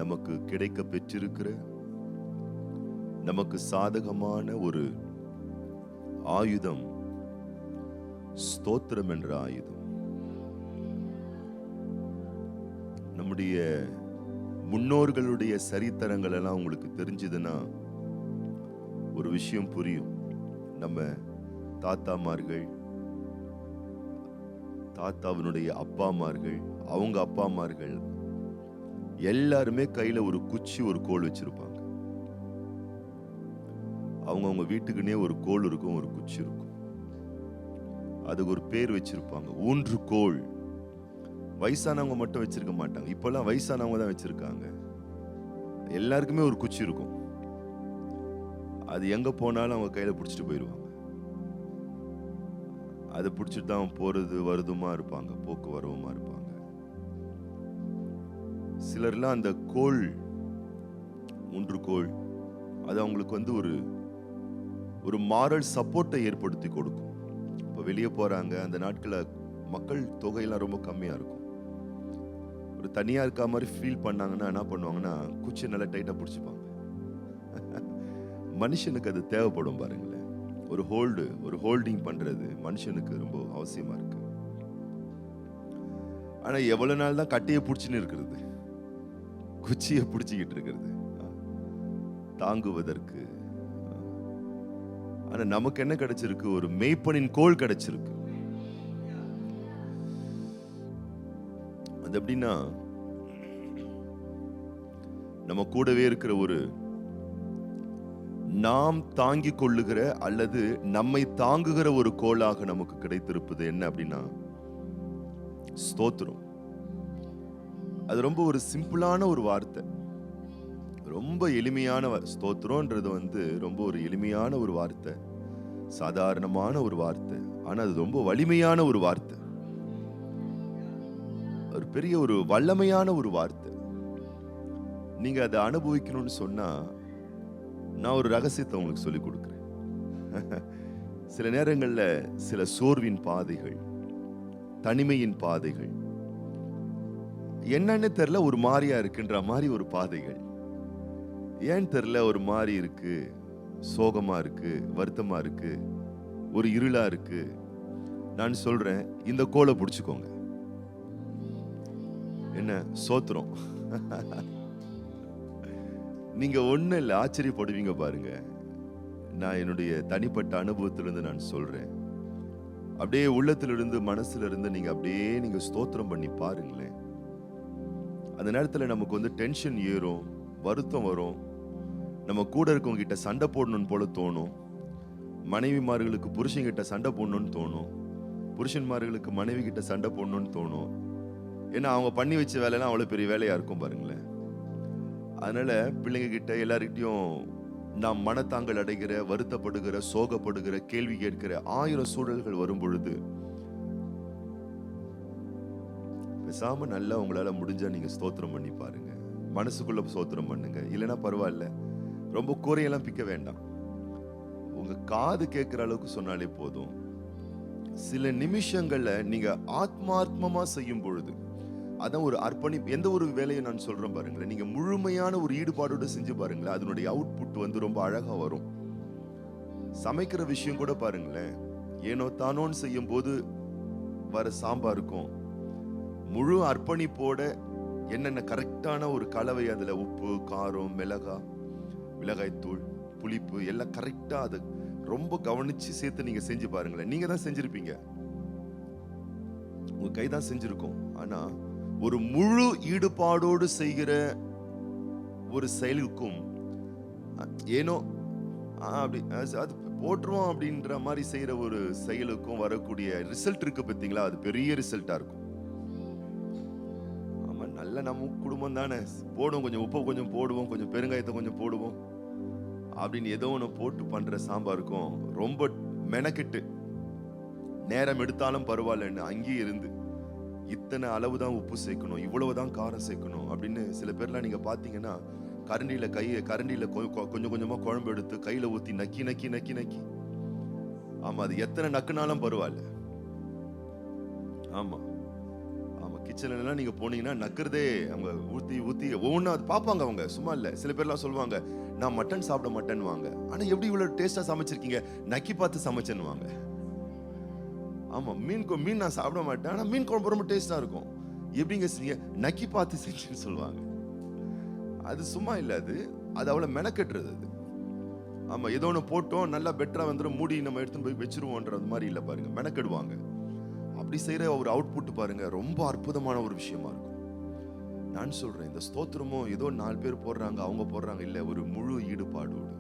நமக்கு கிடைக்க பெற்றிருக்கிற நமக்கு சாதகமான ஒரு ஆயுதம் ஸ்தோத்திரம் என்ற ஆயுதம். நம்முடைய முன்னோர்களுடைய சரித்திரங்கள் எல்லாம் உங்களுக்கு தெரிஞ்சதுன்னா ஒரு விஷயம் புரியும். நம்ம தாத்தாமார்கள், தாத்தாவினுடைய அப்பாமார்கள், அவங்க அப்பாமார்கள் எல்லாருமே கையில ஒரு குச்சி ஒரு கோல் வச்சிருப்பாங்க. அவங்க வீட்டுக்குன்னே ஒரு கோல் இருக்கும், ஒரு குச்சி இருக்கும். அதுக்கு ஒரு பேர் வச்சிருப்பாங்க, ஊன்றுகோல். வயசானவங்க மட்டும் வச்சிருக்க மாட்டாங்க. இப்பெல்லாம் வயசானவங்க தான் வச்சிருக்காங்க. எல்லாருக்குமே ஒரு குச்சி இருக்கும். அது எங்க போனாலும் அவங்க கையில பிடிச்சிட்டு போயிடுவாங்க. அதை பிடிச்சிட்டு தான் போறது வருதுமா இருப்பாங்க, போக்கு வரவுமா இருப்பாங்க. சிலர்லாம் அந்த கோல், ஊன்றுகோல், அது அவங்களுக்கு ஒரு மாரல் சப்போர்ட்டை ஏற்படுத்தி கொடுக்கும். இப்போ வெளியே போறாங்க, அந்த நாட்களில் மக்கள் தொகையெல்லாம் ரொம்ப கம்மியா இருக்கும். ஒரு தனியா இருக்க மாதிரி ஃபீல் பண்ணாங்கன்னா என்ன பண்ணுவாங்கன்னா, குச்சி நல்லா டைட்டா பிடிச்சிப்பாங்க. மனுஷனுக்கு அது தேவைப்படும் பாருங்களேன். ஒரு ஹோல்டிங் பண்றது மனுஷனுக்கு ரொம்ப அவசியமா இருக்கு. ஆனா எவ்வளவு நாள் தான் கட்டையை பிடிச்சுன்னு இருக்கிறது, குச்சியை பிடிச்சிக்கிட்டு இருக்கிறது தாங்குவதற்கு. ஆனா நமக்கு என்ன கிடைச்சிருக்கு? ஒரு மேய்ப்பனின் கோல் கிடைச்சிருக்கு. அது எப்படின்னா, நம்ம கூடவே இருக்கிற நாம் தாங்கிக் கொள்ளுகிற அல்லது நம்மை தாங்குகிற ஒரு கோலாக நமக்கு கிடைத்திருப்பது என்ன அப்படின்னா ஸ்தோத்திரம். அது ரொம்ப ஒரு சிம்பிளான ஒரு வார்த்தை, ரொம்ப எளிமையான ஸ்தோத்திரம்ன்றது ரொம்ப ஒரு எளிமையான ஒரு வார்த்தை, சாதாரணமான ஒரு வார்த்தை. ஆனா அது ரொம்ப வலிமையான ஒரு வார்த்தை, ஒரு பெரிய ஒரு வல்லமையான ஒரு வார்த்தை. நீங்க அதை அனுபவிக்கணும்னு சொன்னா நான் ஒரு ரகசியத்தை உங்களுக்கு சொல்லிக் கொடுக்கிறேன். சில நேரங்கள்ல சில சோர்வின் பாதைகள், தனிமையின் பாதைகள், என்னன்னு தெரியல, ஒரு மாதிரியா இருக்குன்ற மாதிரி ஒரு பாதைகள். ஏன்னு தெரியல, ஒரு மாதிரி இருக்கு, சோகமா இருக்கு, வருத்தமா இருக்கு, ஒரு இருளா இருக்கு. நான் சொல்றேன், இந்த கோலை பிடிச்சுக்கோங்க. என்ன சோத்திரம். நீங்க ஒண்ணு இல்ல, ஆச்சரியப்படுவீங்க பாருங்க. நான் என்னுடைய தனிப்பட்ட அனுபவத்திலிருந்து நான் சொல்றேன். அப்படியே உள்ளத்திலிருந்து மனசுல இருந்து நீங்க ஸ்தோத்திரம் பண்ணி பாருங்களேன். அந்த நேரத்துல நமக்கு டென்ஷன் ஏறும், வருத்தம் வரும். நம்ம கூட இருக்கவங்க கிட்ட சண்டை போடணும்னு போல தோணும். மனைவிமார்களுக்கு புருஷன் கிட்ட சண்டை போடணும்னு தோணும். புருஷன்மார்களுக்கு மனைவி கிட்ட சண்டை போடணும்னு தோணும். ஏன்னா அவங்க பண்ணி வச்ச வேலைலாம் அவ்வளவு பெரிய வேலையா இருக்கும் பாருங்களேன். அதனால பிள்ளைங்க கிட்ட எல்லார்கிட்டையும் நாம் மனத்தாங்கல் அடைகிற, வருத்தப்படுகிற, சோகப்படுகிற, கேள்வி கேட்கிற 1000 சூழல்கள் வரும் பொழுது பேசாம நல்லா உங்களால முடிஞ்சா நீங்க ஸ்தோத்திரம் பண்ணி பாருங்க. மனசுக்குள்ள ஸ்தோத்திரம் பண்ணுங்க. இல்லைன்னா பரவாயில்ல, ரொம்ப கூரையெல்லாம் பிக்க வேண்டாம். உங்க காது கேட்கிற அளவுக்கு சொன்னாலே போதும். சில நிமிஷங்கள்ல நீங்க ஆத்மார்த்தமா செய்யும் பொழுது, அதான் ஒரு அர்ப்பணிப்பு. எந்த ஒரு வேலையை நான் சொல்றேன் பாருங்களேன், நீங்க முழுமையான ஒரு ஈடுபாடோட செஞ்சு பாருங்களேன், அதனுடைய அவுட்புட் ரொம்ப அழகா வரும். சமைக்கிற விஷயம் கூட பாருங்களேன், ஏனோ தானோன்னு செய்யும் போது வர சாம்பாருக்கும் முழு அர்ப்பணிப்போட என்னென்ன கரெக்டான ஒரு கலவை, அதுல உப்பு, காரம், மிளகாய்த்தூள், புளிப்பு எல்லாம் கரெக்டா அது ரொம்ப கவனிச்சு சேர்த்து நீங்க செஞ்சு பாருங்களேன். நீங்க தான் செஞ்சிருப்பீங்க, உங்க கை தான் செஞ்சிருக்கும். ஆனா ஒரு முழு ஈடுபாடோடு செய்கிற ஒரு செயலுக்கும் ஏனோ அப்படி அது போட்டுருவோம் அப்படின்ற மாதிரி செய்யற ஒரு செயலுக்கும் வரக்கூடிய ரிசல்ட் இருக்கு பார்த்தீங்களா, அது பெரிய ரிசல்ட்டா இருக்கும். ஆமா, நல்ல நம்ம குடும்பம் தானே, போடுவோம், கொஞ்சம் உப்பு கொஞ்சம் போடுவோம், கொஞ்சம் பெருங்காயத்தை கொஞ்சம் போடுவோம் அப்படின்னு ஏதோ ஒன்று போட்டு பண்ற சாம்பாருக்கும் ரொம்ப மெனக்கெட்டு நேரம் எடுத்தாலும் பரவாயில்லன்னு அங்கேயே இருந்து இத்தனை அளவுதான் உப்பு சேர்க்கணும், இவ்வளவுதான் காரம் சேர்க்கணும் அப்படின்னு சில பேர்லாம் நீங்க பாத்தீங்கன்னா கரண்டியில கொஞ்சம் கொஞ்சமா குழம்பு எடுத்து கையில ஊத்தி நக்கி நக்கி நக்கி நக்கி, ஆமா அது எத்தனை நக்குனாலும் பரவாயில்ல. ஆமா ஆமா, கிச்சன்லாம் நீங்க போனீங்கன்னா நக்கிறதே அவங்க ஊத்தி ஊத்தி ஒவ்வொன்றா அது பார்ப்பாங்க. அவங்க சும்மா இல்லை. சில பேர்லாம் சொல்லுவாங்க, நான் மட்டன் சாப்பிட மாட்டேன்னு வாங்க. ஆனா எப்படி இவ்வளவு டேஸ்டா சமைச்சிருக்கீங்க? நக்கி பார்த்து சமைச்சேன்னு வாங்க. ஆமா, மீன் நான் சாப்பிட மாட்டேன், ஆனா மீன் குழம்பு ரொம்ப டேஸ்டா இருக்கும். எப்படிங்க செஞ்சீங்க? நக்கி பார்த்து செஞ்சுன்னு சொல்லுவாங்க. அது சும்மா இல்லை, அது அவ்வளவு மெனக்கட்டுறது. அது ஆமா, ஏதோ ஒன்று போட்டோம் நல்லா பெட்டரா வந்துடும், மூடி நம்ம எடுத்துன்னு போய் வச்சிருவோன்றது மாதிரி இல்லை பாருங்க, மெனக்கெடுவாங்க. அப்படி செய்யற ஒரு அவுட்புட் பாருங்க, ரொம்ப அற்புதமான ஒரு விஷயமா இருக்கும். நான் சொல்றேன், இந்த ஸ்தோத்திரமும் ஏதோ 4 பேர் போடுறாங்க, அவங்க போடுறாங்க இல்ல, ஒரு முழு ஈடுபாடோடு,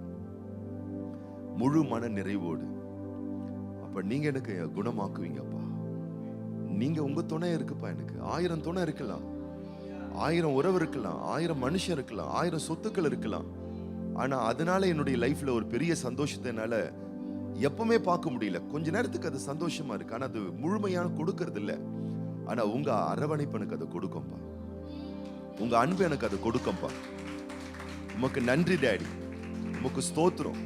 முழு மன நிறைவோடு. அப்ப நீங்க எனக்கு குணமாக்குவீங்கப்பா. நீங்க உங்க துணை இருக்குப்பா. எனக்கு 1000 துணை இருக்கலாம், 1000 உறவு இருக்கலாம், 1000 மனுஷன் இருக்கலாம், 1000 சொத்துக்கள் இருக்கலாம். ஆனா அதனால என்னுடைய லைஃப்ல ஒரு பெரிய சந்தோஷத்தை என்னால எப்பவுமே பார்க்க முடியல. கொஞ்ச நேரத்துக்கு அது சந்தோஷமா இருக்கு, ஆனா அது முழுமையான கொடுக்கறது இல்ல. ஆனா உங்க அரவணைப்பு எனக்கு அதை கொடுக்கும்பா, உங்க அன்பு எனக்கு அதை கொடுக்கும்பா. உமக்கு நன்றி டாடி, உமக்கு ஸ்தோத்திரம்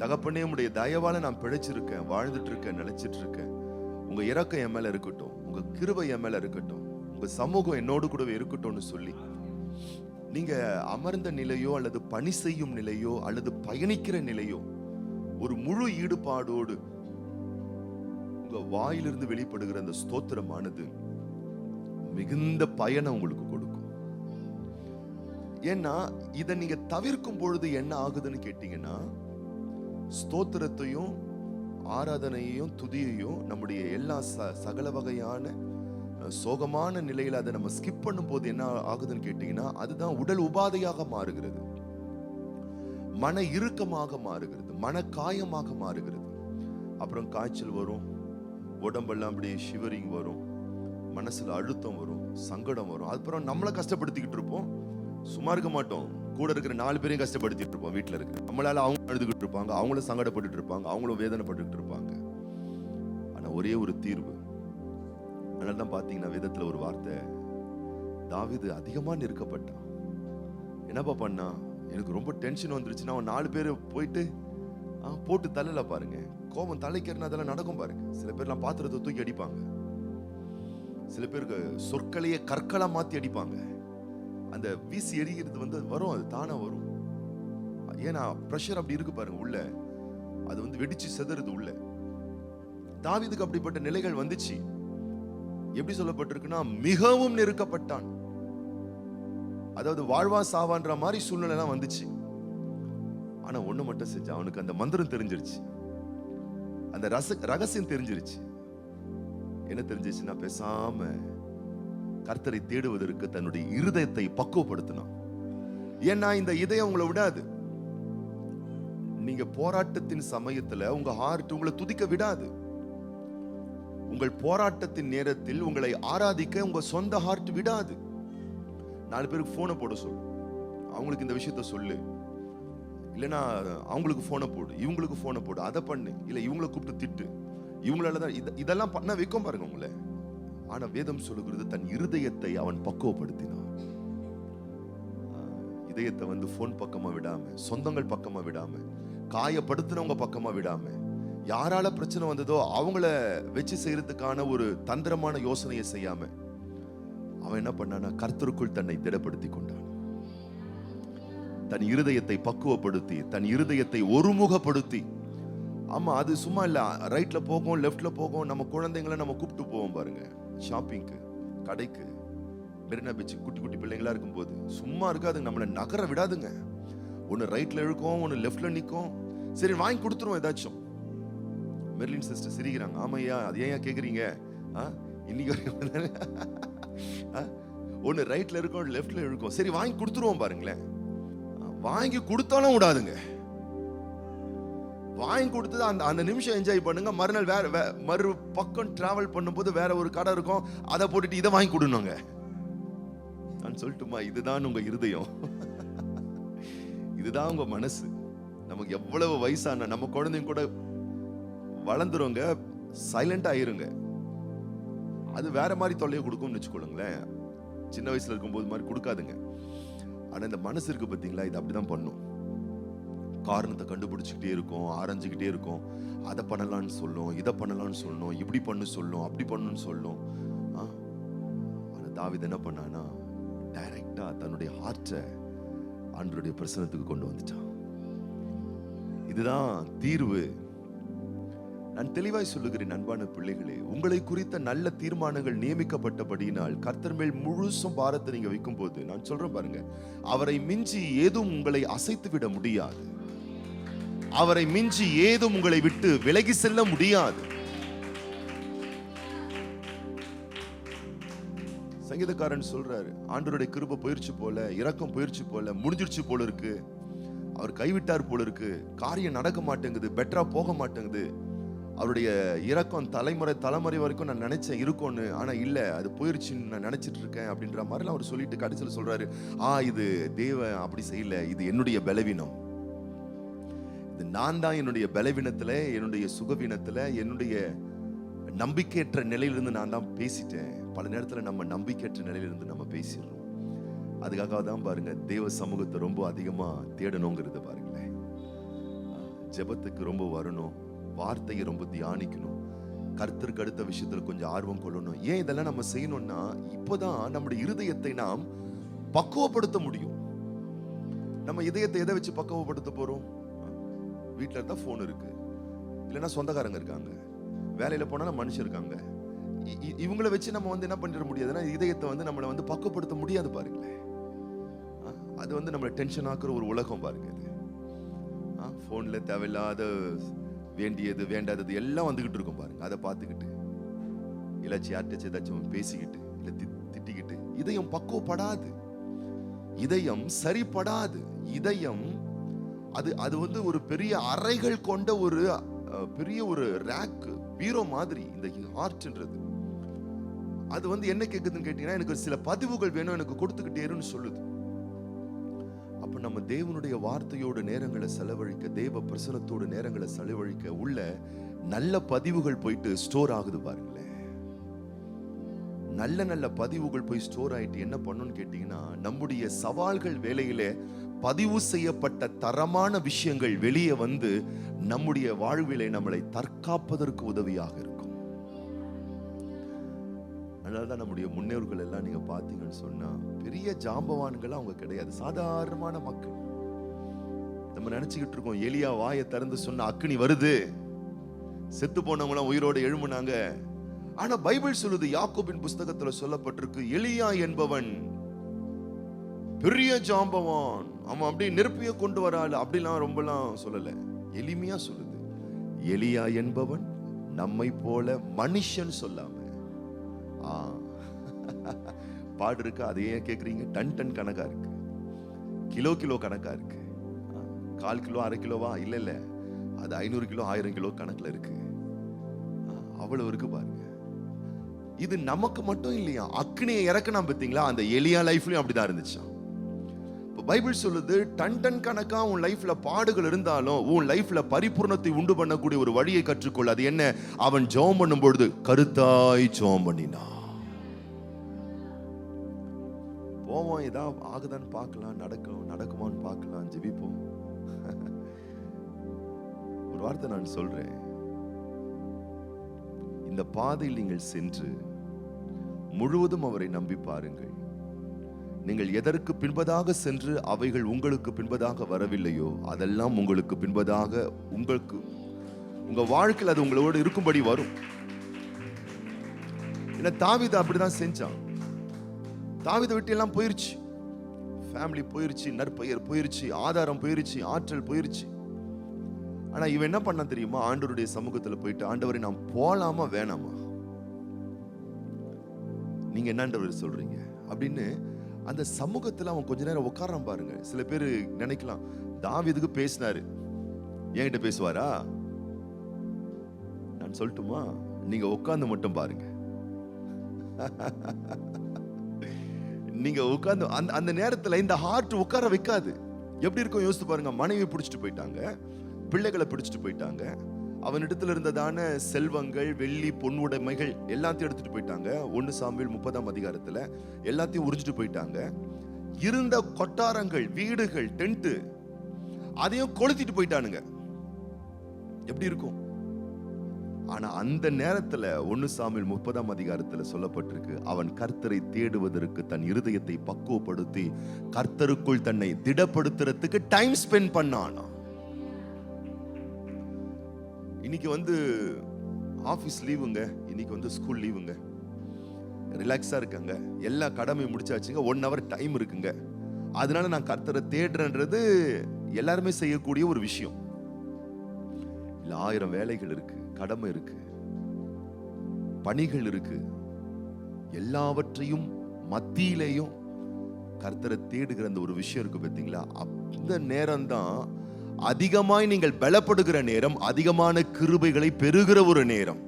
தகப்பனே. உடைய தயவால நான் பிழைச்சிருக்கேன், வாழ்ந்துட்டு இருக்கேன், நிலைச்சிட்டு இருக்கேன். உங்க இரக்கம் என் மேல இருக்கட்டும், உங்க கிருபை என் மேல இருக்கட்டும், உங்க சமூகம் என்னோடு கூடவே இருக்கட்டும்னு சொல்லி நீங்க அமர்ந்த நிலையோ அல்லது பணி செய்யும் நிலையோ அல்லது பயணிக்கிற நிலையோ ஒரு முழு ஈடுபாடோடு உங்க வாயிலிருந்து வெளிப்படுகிற அந்த ஸ்தோத்திரமானது மிகுந்த பயனை உங்களுக்கு கொடுக்கும். ஏன்னா இதை நீங்க தவிர்க்கும் பொழுது என்ன ஆகுதுன்னு கேட்டீங்கன்னா, ஸ்தோத்திரத்தையும் ஆராதனையையும் துதியையும் நம்முடைய எல்லா சகல வகையான சோகமான நிலையில அதை நம்ம ஸ்கிப் பண்ணும் போது என்ன ஆகுதுன்னு கேட்டீங்கன்னா, அதுதான் உடல் உபாதையாக மாறுகிறது, மன இறுக்கமாக மாறுகிறது, மன காயமாக மாறுகிறது. அப்புறம் காய்ச்சல் வரும், உடம்பெல்லாம் அப்படியே ஷிவரிங் வரும், மனசுல அழுத்தம் வரும், சங்கடம் வரும். அப்புறம் நம்மளை கஷ்டப்படுத்திக்கிட்டு இருப்போம், சும்மா இருக்க மாட்டோம். கூட இருக்கிற 4 பேரையும் கஷ்டப்படுத்திட்டு இருப்போம். வீட்டுல இருக்கு நம்மளால அவங்க அழுதுகிட்டு இருப்பாங்க, அவங்களும் சங்கடப்பட்டு இருப்பாங்க, அவங்களும் வேதனைப்பட்டு இருப்பாங்க. ஆனா ஒரே ஒரு தீர்வு. அதனால்தான் பாத்தீங்கன்னா வேதத்துல ஒரு வார்த்தை, தாவீது அதிகமா நெருக்கப்பட்டான். என்னப்பா பண்ணா? எனக்கு ரொம்ப டென்ஷன் வந்துருச்சுன்னா அவன் 4 பேர் போயிட்டு போட்டு தள்ளல பாருங்க. கோபம் தலைக்கிறனா அதெல்லாம் நடக்கும் பாருங்க. சில பேர்லாம் பாத்திரத்தை தூக்கி அடிப்பாங்க, சில பேருக்கு சொற்களையே கற்களா மாத்தி அடிப்பாங்க. அந்த வீசி எரிகிறது வரும், அது தானா வரும். ஏன்னா பிரஷர் அப்படி இருக்கு பாருங்க உள்ள, அது வெடிச்சு செதறுது உள்ள. தாவீதுக்கு அப்படிப்பட்ட நிலைகள் வந்துச்சு. எப்படி சொல்லப்பட்டிருக்குன்னா, மிகவும் நெருக்கப்பட்டான். அதாவது வாழ்வா சாவான்ற மாதிரி சூழ்நிலை எல்லாம் வந்துச்சு. ஆனா ஒண்ணு மட்டும் செஞ்சான், அவனுக்கு அந்த மந்திரம் தெரிஞ்சிருச்சு, அந்த ரகசியம் தெரிஞ்சிருச்சு. என்ன தெரிஞ்சிச்சுன்னா, பேசாம கர்த்தரை தேடுவதற்கு தன்னுடைய இருதயத்தை பக்குவப்படுத்தினான். ஏன்னா இந்த இதயம் உங்களை விடாது. நீங்க போராட்டத்தின் சமயத்துல உங்க ஹார்ட் உங்களை துதிக்க விடாது. உங்கள் போராட்டத்தின் நேரத்தில் உங்களை ஆராதிக்க உங்க சொந்த ஹார்ட் விடாது. 4 பேருக்கு போனை போட சொல்லு, அவங்களுக்கு இந்த விஷயத்த சொல்லு, இல்லைன்னா அவங்களுக்கு போனை போடு, இவங்களுக்கு போனை போடு, அதை பண்ணு, இல்ல இவங்களை கூப்பிட்டு திட்டு, இவங்களாலதான் இதெல்லாம் பண்ண வைக்கும் பாருங்க உங்களை. ஆனா வேதம் சொல்லுகிறது, தன் இருதயத்தை அவன் பக்குவப்படுத்தினான். இதயத்தை போன் பக்கமா விடாம, சொந்தங்கள் பக்கமா விடாம, காயப்படுத்தினவங்க பக்கமா விடாம, யாரால பிரச்சனை வந்ததோ அவங்கள வச்சு செய்யறதுக்கான ஒரு தந்திரமான யோசனையை செய்யாம அவன் என்ன பண்ணானா, கர்த்தருக்குள் தன்னை திடப்படுத்தி கொண்டான். தன் இருதயத்தை பக்குவப்படுத்தி, தன் இருதயத்தை ஒருமுகப்படுத்தி. ஆமா, அது சும்மா இல்ல, ரைட்ல போகும், லெஃப்ட்ல போகும். நம்ம குழந்தைங்களை நம்ம கூப்பிட்டு போவோம் பாருங்க, ஷாப்பிங்க்கு, கடைக்கு, மெரினா பீச். குட்டி குட்டி பிள்ளைங்களா இருக்கும் போது சும்மா இருக்காதுங்க, நம்மளை நகர விடாதுங்க. ஒன்னு ரைட்ல இழுக்கும், ஒன்னு லெஃப்ட்ல நிற்கும். சரி வாங்கி கொடுத்துருவோம் ஏதாச்சும். மெர்லின் சிஸ்டர் சிரிக்கிறாங்க. ஆமையா, அது ஏன் கேக்குறீங்க? இன்னைக்கு ஒன்னு ரைட்ல இருக்கும், லெஃப்ட்ல இருக்கும். சரி வாங்கி கொடுத்துருவோம் பாருங்களேன். வாங்கி கொடுத்தாலும் விடாதுங்க. வாங்கி கொடுத்தது அந்த நிமிஷம் என்ஜாய் பண்ணுங்க. மறுநாள் மறு பக்கம் டிராவல் பண்ணும்போது வேற ஒரு கடை இருக்கும், அதை போட்டுட்டு இதை வாங்கி கொடுங்க. நான் சொல்லட்டுமா, இதுதான் உங்க இருதயம், இதுதான் உங்க மனசு. நமக்கு எவ்வளவு வயசான நம்ம குழந்தைங்க கூட வளர்ந்துருங்க, சைலண்ட் ஆயிருங்க. அது வேற மாதிரி தொல்லையை கொடுக்கும்னு வச்சுக்கொள்ளுங்களேன். சின்ன வயசுல இருக்கும்போது மாதிரி கொடுக்காதுங்க. ஆனா இந்த மனசு இருக்கு பாத்தீங்களா, இது அப்படிதான் பண்ணும். காரணத்தை கண்டுபிடிச்சுக்கிட்டே இருக்கும், ஆரஞ்சுக்கிட்டே இருக்கும். அதை பண்ணலான்னு சொல்லும், இதை பண்ணலான்னு சொல்லணும், இப்படி பண்ணு சொல்லும், அப்படி பண்ணுன்னு சொல்லும். தாவீது என்ன பண்ணானா, டைரக்டா தன்னுடைய ஹார்ட்டை ஆண்டவருடைய பிரசன்னத்துக்கு கொண்டு வந்துட்டான். இதுதான் தீர்வு. நான் தெளிவாய் சொல்லுகிறேன் அன்பான பிள்ளைகளே, உங்களை குறித்த நல்ல தீர்மானங்கள் நியமிக்கப்பட்டபடியினால் கர்த்தர் மேல் முழுசும் பாரத்தை நீங்க வைக்கும் போது, நான் சொல்றேன் பாருங்க, அவரை மிஞ்சி ஏதும் உங்களை அசைத்து விட முடியாது. அவரை மிஞ்சி ஏதும் உங்களை விட்டு விலகி செல்ல முடியாது. சங்கீதக்காரன் சொல்றாரு, ஆண்டவருடைய கிருபை போயிருச்சு போல, இரக்கம் போயிருச்சு போல, முடிஞ்சிருச்சு போல இருக்கு, அவர் கைவிட்டார் போல இருக்கு, காரியம் நடக்க மாட்டேங்குது, பெட்டரா போக மாட்டேங்குது, அவருடைய இரக்கம் தலைமுறை வரைக்கும் நான் நினைச்சேன் இருக்கும்னு, ஆனா இல்ல, அது போயிருச்சுன்னு நான் நினைச்சிட்டு இருக்கேன் அப்படின்ற மாதிரிலாம் அவர் சொல்லிட்டு கடைசியில் சொல்றாரு, இது தேவன் அப்படி செய்யல, இது என்னுடைய பலவீனம், இது நான் தான் என்னுடைய பலவீனத்துல, என்னுடைய சுகவீனத்துல, என்னுடைய நம்பிக்கையற்ற நிலையிலிருந்து நான் தான் பேசிட்டேன். பல நேரத்துல நம்ம நம்பிக்கையற்ற நிலையிலிருந்து நம்ம பேசிடுறோம். அதுக்காக தான் பாருங்க, தேவ சமூகத்தை ரொம்ப அதிகமா தேடணுங்கிறது பாருங்களேன். ஜெபத்துக்கு ரொம்ப வரணும், வார்த்தையை ரொம்ப தியானிக்கணும், கர்த்தருக்கு அடுத்த விஷயத்துல கொஞ்சம் ஆர்வம் கொள்ளணும். ஏன் இதெல்லாம் நம்ம செய்யணும்னா, இப்போதான் நம்முடைய இருதயத்தை நாம் பக்குவப்படுத்த முடியும். நம்ம இதயத்தை எதை வச்சு பக்குவப்படுத்த போறோம்? வீட்டுல இருந்தா போன் இருக்கு, இல்லைன்னா சொந்தக்காரங்க இருக்காங்க, வேலையில போனா மனுஷன் இருக்காங்க, இவங்களை வச்சு நம்ம என்ன பண்ணிட முடியாதுன்னா, இதயத்தை நம்மளை பக்குவப்படுத்த முடியாது பாருங்களேன். அது நம்மளை டென்ஷன் ஆக்குற ஒரு உலகம் பாருங்க. இது போன்ல தேவையில்லாத வேண்டியது வேண்டாதது எல்லாம் வந்துகிட்டு இருக்கும் பாருங்க. அதை பார்த்துக்கிட்டு இல்லாச்சும் யார்கிட்ட ஏதாச்சும் பேசிக்கிட்டு இல்ல திட்டிக்கிட்டு இதயம் பக்குவப்படாது, இதயம் சரிப்படாது. இதயம் அது ஒரு பெரிய அறைகள் கொண்ட ஒரு பெரிய ஒரு ரேக் பீரோ மாதிரி. இந்த ஹார்ட்ன்றது அது என்ன கேக்குதுன்னு கேட்டீங்கன்னா, எனக்கு சில பதிவுகள் வேணும், எனக்கு கொடுத்துக்கிட்டேருன்னு சொல்லுது. அப்ப நம்ம தேவனுடைய வார்த்தையோட நேரங்களை செலவழிக்க, தேவ பிரசனத்தோட நேரங்களை செலவழிக்க உள்ள நல்ல பதிவுகள் போயிட்டு ஸ்டோர் ஆகுது பாருங்களேன். நல்ல நல்ல பதிவுகள் போய் ஸ்டோர் ஆயிட்டு என்ன பண்ணுன்னு கேட்டீங்கன்னா, நம்முடைய சவால்கள் வேலையிலே பதிவு செய்யப்பட்ட தரமான விஷயங்கள் வெளியே வந்து நம்முடைய வாழ்விலே நம்மளை தற்காப்பதற்கு உதவியாக இருக்கும். அதனாலதான் நம்முடைய முன்னோர்கள் எல்லாம் நீங்க பாத்தீங்கன்னு சொன்னா, பெரிய ஜாம்பவான்கள் அவங்க கிடையாது, சாதாரணமான மக்கள். நம்ம நினைச்சுக்கிட்டு இருக்கோம், எலியா வாயை திறந்து சொன்ன அக்கினி வருது, செத்து போனவங்களாம் உயிரோட எழும்புனாங்க. ஆனா பைபிள் சொல்லுது, யாக்கோபின் புஸ்தகத்துல சொல்லப்பட்டிருக்கு, எலியா என்பவன் பெரிய ஜாம்பவான், அவன் அப்படி நெருப்பிய கொண்டு வராள் அப்படிலாம் ரொம்பலாம் சொல்லல, எளிமையா சொல்லுது, எலியா என்பவன் நம்மை போல மனுஷன் சொல்லாம. பாடு இருக்கு, அதை ஏன் கேக்குறீங்க? டன் டன் கணக்கா இருக்கு, கிலோ கணக்கா இருக்கு. 1/4 கிலோ 1/2 கிலோவா? இல்ல, அது 500 கிலோ 1000 கிலோ கணக்குல இருக்கு. அவ்வளவு இருக்கு பாருங்க. இது நமக்கு மட்டும் இல்லையா, அக்னியை இறக்குனா பார்த்தீங்களா, அந்த எலியா லைஃப்லயும் அப்படிதான் இருந்துச்சு. பைபிள் சொல்லுது, டன் கணக்கா உன் லைஃப்ல பாடுகள் இருந்தாலும் உன் லைஃப்ல பரிபூர்ணத்தை உண்டு பண்ணக்கூடிய ஒரு வழியை கற்றுக்கொள்ள. அது என்ன? அவன் ஜெபம் பண்ணும் பொழுது கருத்தாய் ஜெபம் பண்ணினான். போவோம், ஏதாவது ஆகுதான்னு பார்க்கலாம், நடக்குமான்னு பார்க்கலாம், ஜெபிப்போம். ஒரு வார்த்தை நான் சொல்றேன், இந்த பாதையில் நீங்கள் சென்று முழுவதும் அவரை நம்பி பாருங்கள். நீங்கள் எதற்கு பின்பதாக சென்று அவைகள் உங்களுக்கு பின்பதாக வரவில்லையோ, அதெல்லாம் உங்களுக்கு பின்பதாக உங்க வாழ்க்கையில் அது உங்களோடு இருக்கும்படி வரும். தாவீது அப்படிதான் செஞ்சான். தாவீதை விட்டு எல்லாம் போயிருச்சு, ஃபேமிலி போயிருச்சு, நற்பெயர் போயிருச்சு, ஆதாரம் போயிருச்சு, ஆற்றல் போயிருச்சு. ஆனா இவன் என்ன பண்ண தெரியுமா? ஆண்டவருடைய சமூகத்துல போயிட்டு, ஆண்டவரை நான் போலாமா வேணாமா, நீங்க என்னன்றவர் சொல்றீங்க அப்படின்னு அந்த சமூகத்துல அவன் கொஞ்ச நேரம் உட்காரான் பாருங்க. சில பேர் நினைக்கலாம், தாவீதுக்கு பேசினாரு, என்கிட்ட பேசுவாரா? நான் சொல்லட்டுமா? நீங்க உட்கார்ந்து மட்டும் பாருங்க. நீங்க உட்கார்ந்து அந்த நேரத்துல இந்த ஹார்ட் உட்கார வைக்காது. எப்படி இருக்கும் யோசித்து பாருங்க. மனைவி பிடிச்சிட்டு போயிட்டாங்க, பிள்ளைகளை பிடிச்சிட்டு போயிட்டாங்க, அவனிடத்துல இருந்ததான செல்வங்கள், வெள்ளி, பொன்னுடைமைகள் எல்லாத்தையும் எடுத்துட்டு போயிட்டாங்க. 1 சாமுவேல் 30ஆம் அதிகாரத்துல எல்லாத்தையும் உறிஞ்சிட்டு போயிட்டாங்க. இருந்த கொட்டாரங்கள், வீடுகள், டென்ட் அதையும் கொளுத்திட்டு போயிட்டானுங்க. எப்படி இருக்கும்? ஆனா அந்த நேரத்துல 1 சாமுவேல் 30ஆம் அதிகாரத்துல சொல்லப்பட்டிருக்கு, அவன் கர்த்தரை தேடுவதற்கு தன் இருதயத்தை பக்குவப்படுத்தி கர்த்தருக்குள் தன்னை திடப்படுத்துறதுக்கு டைம் ஸ்பெண்ட் பண்ணானா. இன்னைக்கு ஆபீஸ் லீவுங்க, இன்னைக்கு ஸ்கூல் லீவுங்க, ரிலாக்ஸா இருக்காங்க, எல்லா கடமை முடிச்சாச்சுங்க, 1 hour டைம் இருக்குங்க. அதனால நான் கர்த்தரை தேடுறேன்றது எல்லாருமே செய்யக்கூடிய ஒரு விஷயம். இல்ல 1000 வேலைகள் இருக்கு, கடமை இருக்கு, பணிகள் இருக்கு, எல்லாவற்றையும் மத்தியிலையும் கர்த்தரை தேடுகிற அந்த ஒரு விஷயம் இருக்கு பார்த்தீங்களா? அந்த நேரம் தான் அதிகமாய் நீங்கள் பலப்படுகிற நேரம், அதிகமான கிருபைகளை பெறுகிற ஒரு நேரம்.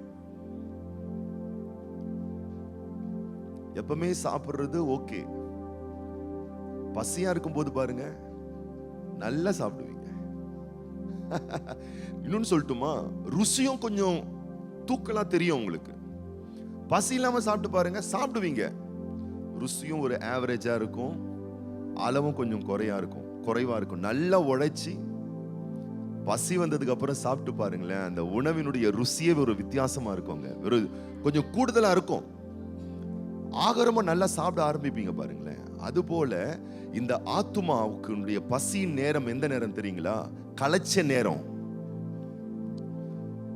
எப்பவுமே சாப்பிடுறது ஓகே, பசியா இருக்கும் போது பாருங்க நல்லா சாப்பிடுவீங்க. இன்னொன்னு சொல்லட்டுமா, ருசியும் கொஞ்சம் தூக்கலா தெரியும் உங்களுக்கு. பசி இல்லாம சாப்பிட்டு பாருங்க, சாப்பிடுவீங்க, ருசியும் ஒரு ஆவரேஜா இருக்கும், அளவும் கொஞ்சம் குறைவா இருக்கும். நல்லா உழைச்சி பசி வந்ததுக்கு அப்புறம் சாப்பிட்டு பாருங்களேன், அந்த உணவினுடைய ருசியே ஒரு வித்தியாசமா இருக்குங்க, ஒரு கொஞ்சம் கூடுதலா இருக்கும். ஆகாரமா நல்லா சாப்பிட ஆரம்பிப்பீங்க பாருங்களேன். அது போல இந்த ஆத்துமாவுக்கு பசியின் நேரம் எந்த நேரம் தெரியுங்களா? களைச்ச நேரம்.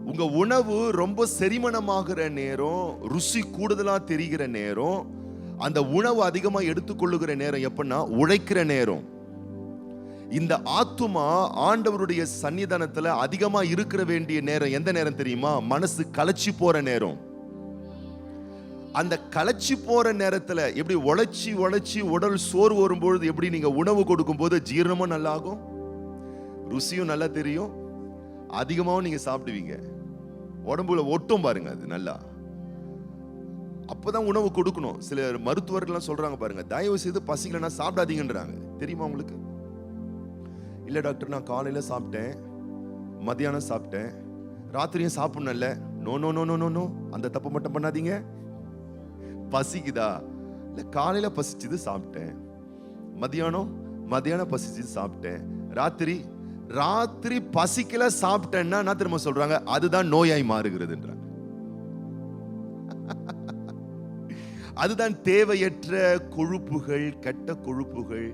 உங்க உணவு ரொம்ப செரிமனமாகிற நேரம், ருசி கூடுதலா தெரிகிற நேரம், அந்த உணவு அதிகமா எடுத்துக்கொள்ளுகிற நேரம் எப்படின்னா உழைக்கிற நேரம். இந்த ஆத்துமா ஆண்டவருடைய சன்னிதானத்துல அதிகமா இருக்கிற வேண்டிய நேரம் எந்த நேரம் தெரியுமா? மனசு களைச்சி போற நேரம். அந்த களைச்சி போற நேரத்துல எப்படி உழைச்சி உடல் சோர்வு வரும்பொழுது எப்படி நீங்க உணவு கொடுக்கும் போது ஜீரணமும் நல்லா ஆகும், ருசியும் நல்லா தெரியும், அதிகமாகவும் நீங்க சாப்பிடுவீங்க, உடம்புல ஒட்டும் பாருங்க அது நல்லா. அப்பதான் உணவு கொடுக்கணும். சில மருத்துவர்கள் சொல்றாங்க பாருங்க, தயவு செய்து பசிக்கலன்னா சாப்பிடாதீங்கன்றாங்க. தெரியுமா உங்களுக்கு? இல்ல டாக்டர், நான் காலையில சாப்பிட்டேன், மத்தியானம் சாப்பிட்டேன், ராத்திரியும் சாப்பிடணும்ல. No no no no no, அந்த தப்பு மட்டும் பண்ணாதீங்க. பசிக்குதா? இல்ல, காலையில பசிச்சது சாப்பிட்டேன், மத்தியானம் பசிச்சது சாப்பிட்டேன், ராத்திரி பசிக்கல சாப்பிட்டேன்னா நான் திரும்ப சொல்றாங்க, அதுதான் நோயாய் மாறுகிறதுன்றாங்க. அதுதான் தேவையற்ற கொழுப்புகள், கெட்ட கொழுப்புகள்,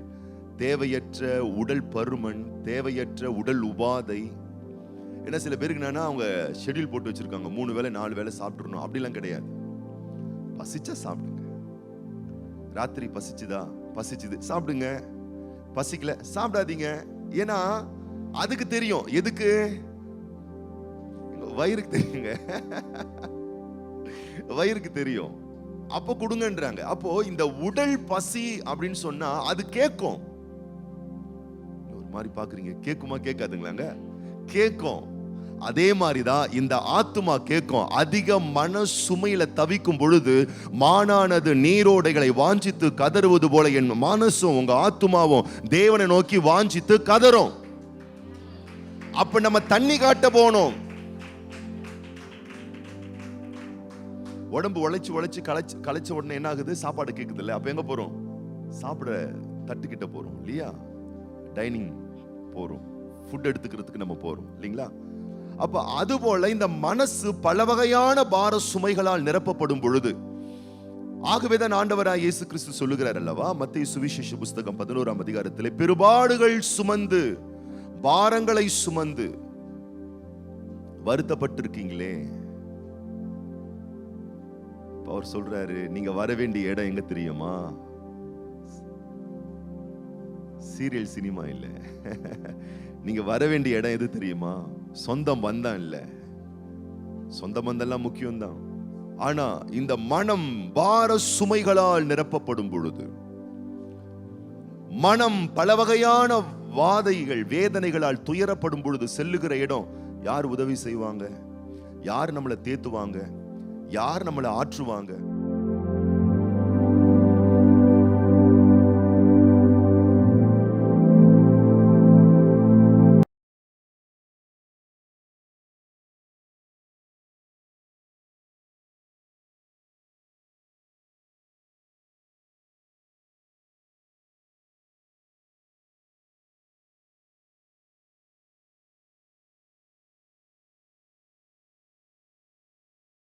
தேவையற்ற உடல் பருமன், தேவையற்ற உடல் உபாதை. ஏன்னா சில பேருக்கு என்னன்னா அவங்க ஷெட்யூல் போட்டு வச்சிருக்காங்க, 3 வேளை 4 வேளை சாப்பிட்டுறணும். அப்படிலாம் கிடையாது. பசிச்சா சாப்பிடுங்க. ராத்திரி பசிச்சுது சாப்பிடுங்க, பசிக்கல சாப்பிடாதீங்க. ஏன்னா அதுக்கு தெரியும், எதுக்கு? வயிறுக்கு தெரியுங்க, வயிறுக்கு தெரியும். அப்போ கொடுங்கன்றாங்க. அப்போ இந்த உடல் பசி அப்படின்னு சொன்னா அது கேட்கும். ஒரு மாதிரி பாக்குறீங்க, கேட்குமா கேட்காதுங்களாங்க? கேட்கும். அதே மாதிரிதான் இந்த ஆத்துமா கேட்கும். அதிக மன சுமையில தவிக்கும் பொழுது மானானது நீரோடைகளை வாஞ்சித்து கதறுவது போல என் மனசும் உங்க ஆத்துமாவும் தேவனை நோக்கி வாஞ்சித்து கதறும். அப்ப நம்ம தண்ணி காட்ட போனோம். உடம்பு உழைச்சு களைச்ச உடனே என்ன ஆகுது? சாப்பாடு கேக்குது இல்ல? அப்ப எங்க போறோம்? சாப்பிட தட்டுக்கிட்ட போறோம் இல்லையா? டைனிங் போறோம், ஃபுட் எடுத்துக்கிறதுக்கு நம்ம போறோம் இல்லைங்களா? அப்ப அது போல இந்த மனசு பல வகையான பார சுமைகளால் நிரப்பப்படும் பொழுது, ஆகவேதான் ஆண்டவராய் இயேசு கிறிஸ்து சொல்லுகிறார் அல்லவா, மத்தேயு சுவிசேஷ புஸ்தகம் 11ஆம் அதிகாரத்திலே, பெருபாடுகள் சுமந்து பாரங்களை சுமந்து வருத்தப்பட்டிருக்கீங்களே. அவர் சொல்றாரு, நீங்க வர வேண்டிய இடம் எங்க தெரியுமா? சீரியல் சினிமா இல்ல. நீங்க வர வேண்டிய இடம் எது தெரியுமா? சொந்தம் பந்தம் இல்ல. சொந்த பந்தம்லாம் முக்கியம்தான். ஆனா இந்த மனம் பார சுமைகளால் நிரப்பப்படும் பொழுது, மனம் பல வகையான வாதைகள் வேதனைகளால் துயரப்படும் பொழுது செல்லுகிற இடம், யார் உதவி செய்வாங்க? யார் நம்மளை தேத்துவாங்க? யார் நம்மளை ஆற்றுவாங்க?